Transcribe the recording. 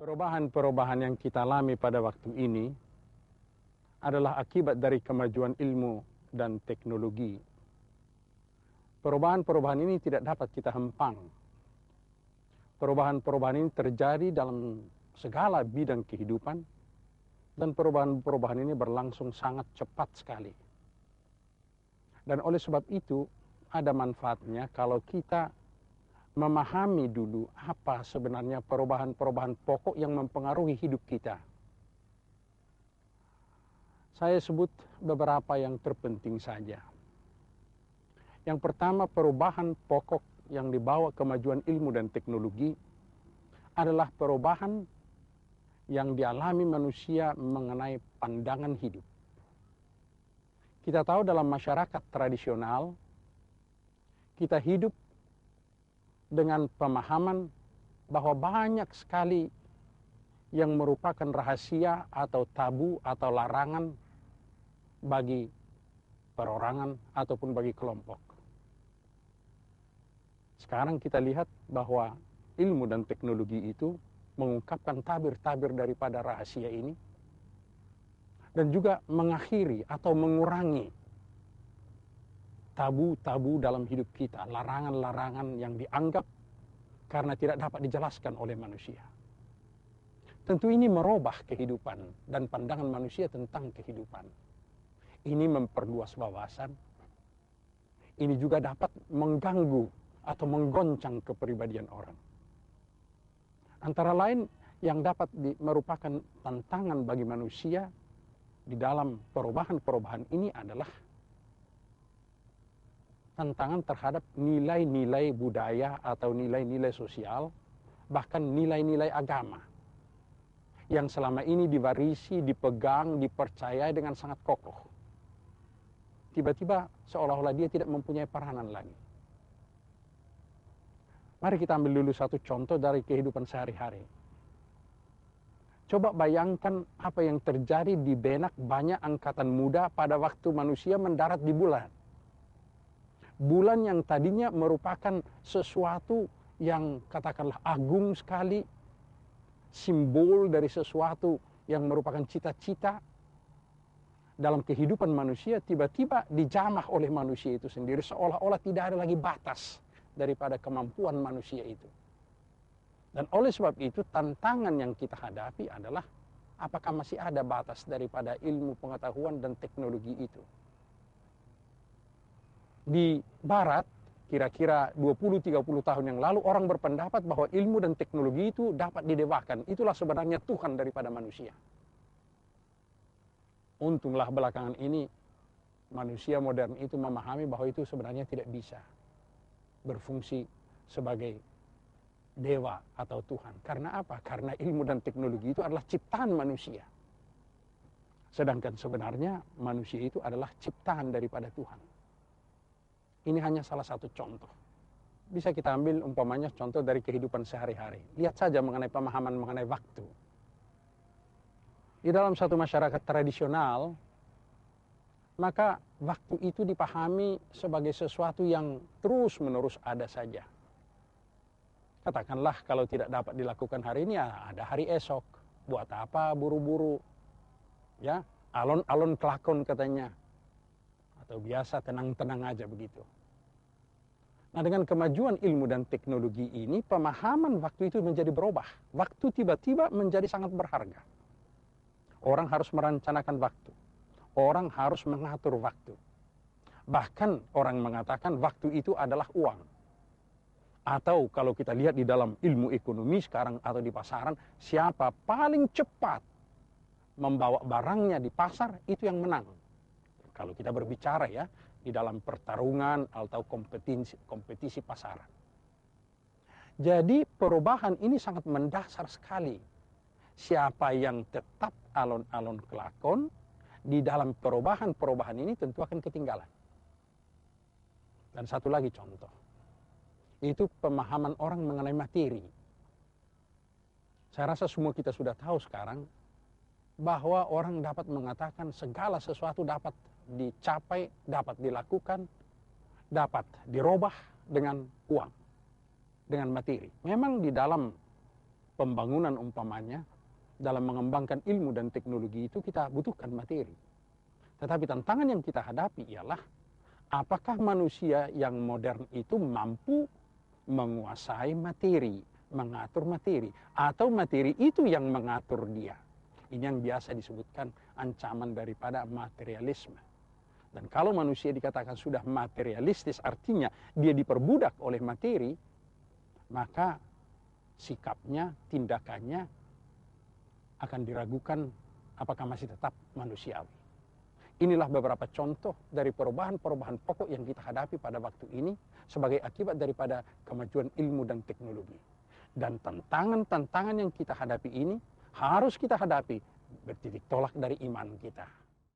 Perubahan-perubahan yang kita alami pada waktu ini adalah akibat dari kemajuan ilmu dan teknologi. Perubahan-perubahan ini tidak dapat kita hempang. Perubahan-perubahan ini terjadi dalam segala bidang kehidupan, dan perubahan-perubahan ini berlangsung sangat cepat sekali. Dan oleh sebab itu, ada manfaatnya kalau kita memahami dulu apa sebenarnya perubahan-perubahan pokok yang mempengaruhi hidup kita. Saya sebut beberapa yang terpenting saja. Yang pertama, perubahan pokok yang dibawa kemajuan ilmu dan teknologi adalah perubahan yang dialami manusia mengenai pandangan hidup. Kita tahu dalam masyarakat tradisional, kita hidup dengan pemahaman bahwa banyak sekali yang merupakan rahasia atau tabu atau larangan bagi perorangan ataupun bagi kelompok. Sekarang kita lihat bahwa ilmu dan teknologi itu mengungkapkan tabir-tabir daripada rahasia ini dan juga mengakhiri atau mengurangi tabu-tabu dalam hidup kita, larangan-larangan yang dianggap karena tidak dapat dijelaskan oleh manusia. Tentu ini merubah kehidupan dan pandangan manusia tentang kehidupan. Ini memperluas wawasan. Ini juga dapat mengganggu atau menggoncang kepribadian orang. Antara lain yang dapat merupakan tantangan bagi manusia di dalam perubahan-perubahan ini adalah tantangan terhadap nilai-nilai budaya atau nilai-nilai sosial, bahkan nilai-nilai agama yang selama ini diwarisi, dipegang, dipercayai dengan sangat kokoh. Tiba-tiba seolah-olah dia tidak mempunyai peranan lagi. Mari kita ambil dulu satu contoh dari kehidupan sehari-hari. Coba bayangkan apa yang terjadi di benak banyak angkatan muda pada waktu manusia mendarat di bulan. Bulan yang tadinya merupakan sesuatu yang katakanlah agung sekali, simbol dari sesuatu yang merupakan cita-cita dalam kehidupan manusia, tiba-tiba dijamah oleh manusia itu sendiri, seolah-olah tidak ada lagi batas daripada kemampuan manusia itu. Dan oleh sebab itu tantangan yang kita hadapi adalah apakah masih ada batas daripada ilmu pengetahuan dan teknologi itu. Di barat, kira-kira 20-30 tahun yang lalu, orang berpendapat bahwa ilmu dan teknologi itu dapat didewakan. Itulah sebenarnya Tuhan daripada manusia. Untunglah belakangan ini manusia modern itu memahami bahwa itu sebenarnya tidak bisa berfungsi sebagai dewa atau Tuhan. Karena apa? Karena ilmu dan teknologi itu adalah ciptaan manusia. Sedangkan sebenarnya manusia itu adalah ciptaan daripada Tuhan. Ini hanya salah satu contoh. Bisa kita ambil umpamanya contoh dari kehidupan sehari-hari. Lihat saja mengenai pemahaman mengenai waktu. Di dalam satu masyarakat tradisional, maka waktu itu dipahami sebagai sesuatu yang terus-menerus ada saja. Katakanlah kalau tidak dapat dilakukan hari ini, ya ada hari esok. Buat apa buru-buru? Ya, alon-alon kelakon katanya. Atau biasa tenang-tenang aja begitu. Nah, dengan kemajuan ilmu dan teknologi ini, pemahaman waktu itu menjadi berubah. Waktu tiba-tiba menjadi sangat berharga. Orang harus merencanakan waktu. Orang harus mengatur waktu. Bahkan orang mengatakan waktu itu adalah uang. Atau kalau kita lihat di dalam ilmu ekonomi sekarang atau di pasaran, siapa paling cepat membawa barangnya di pasar, itu yang menang. Kalau kita berbicara ya, di dalam pertarungan atau kompetisi pasaran. Jadi perubahan ini sangat mendasar sekali. Siapa yang tetap alon-alon kelakon, di dalam perubahan-perubahan ini tentu akan ketinggalan. Dan satu lagi contoh, itu pemahaman orang mengenai materi. Saya rasa semua kita sudah tahu sekarang, bahwa orang dapat mengatakan segala sesuatu dapat dicapai, dapat dilakukan, dapat dirubah dengan uang, dengan materi. Memang di dalam pembangunan umpamanya, dalam mengembangkan ilmu dan teknologi itu kita butuhkan materi. Tetapi tantangan yang kita hadapi ialah apakah manusia yang modern itu mampu menguasai materi, mengatur materi, atau materi itu yang mengatur dia. Ini yang biasa disebutkan ancaman daripada materialisme. Dan kalau manusia dikatakan sudah materialistis, artinya dia diperbudak oleh materi, maka sikapnya, tindakannya akan diragukan apakah masih tetap manusiawi. Inilah beberapa contoh dari perubahan-perubahan pokok yang kita hadapi pada waktu ini sebagai akibat daripada kemajuan ilmu dan teknologi. Dan tantangan-tantangan yang kita hadapi ini harus kita hadapi bertitik tolak dari iman kita.